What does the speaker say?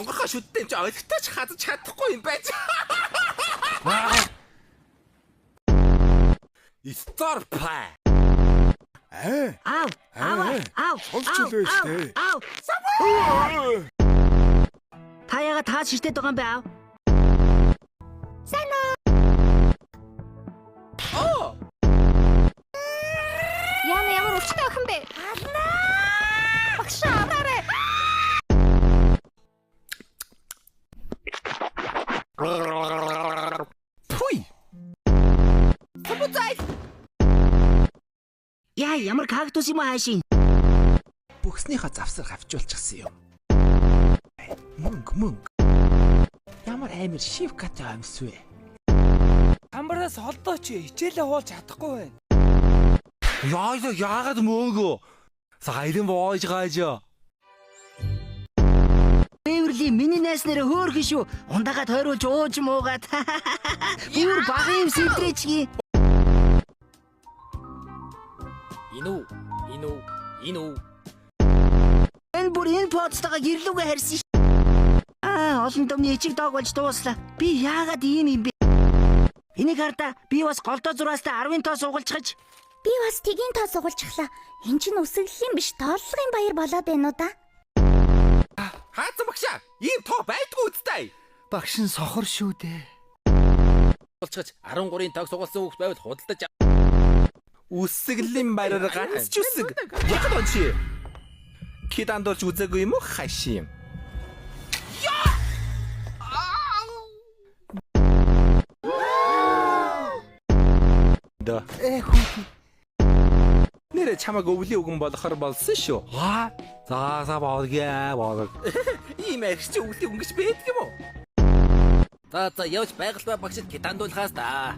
Онгорхоо шүттэй ч ойлгохтойч хадаж чадахгүй юм байж. Исторпа. Ау. Сонсчлээ штэ. Та яга таа ширтээд байгаа юм бэ аав? Оо. Яна ямар өвчтэй охин бэ? Багш аваарай. Пуй. Табуцай. Яа, ямар кактус юм хаашийн? Бүхснийхээ завсар хавчуулчихсан юм. Мөнгө. Ямар амар шивкатай амс вэ? Хамбараас холдооч хичээлээ хуулж чадахгүй байна. Яагаад мөнгө? Сайлын боож gaajаа. Эвэрли миний найс нэрэ хөөрхөн шүү. Ундагаад тойруулж ууж муугаад. Бүр багын юм сэтрээчги. Инүү. Энэ бүр энэ поцтойгоо гэрлүүгээ харьсан ш. Олон домны ичиг дог болж дууслаа. Би яагаад ийм юм бэ? Энийг хардаа би бас голдоо зураастай 10-ын тоо сугалчихаж. Би бас тгийн тоо сугалчихлаа. Энд чинь үсэглэлийн биш тооллогын баяр болоод байна уу да? Хаацсан багшаа. Ийм тоо байдгүй үстэй. Багш нь сохор шүү дээ. Болчихж 13-ын тог сугалсан хүүхд байвал худалдаж үсгэлийн баяраар ганц ч үсэг. Яг л чи. Кидандуулж үзээгүй юм уу хашим? Да. Нэрэ чамаг өвлийн үгэн болохоор болсон шүү. За боолгоо. Ийм арьч өвлийн үгэн гэж байдаг юм уу? За явж байгальтай багшд кидандуулахаас та.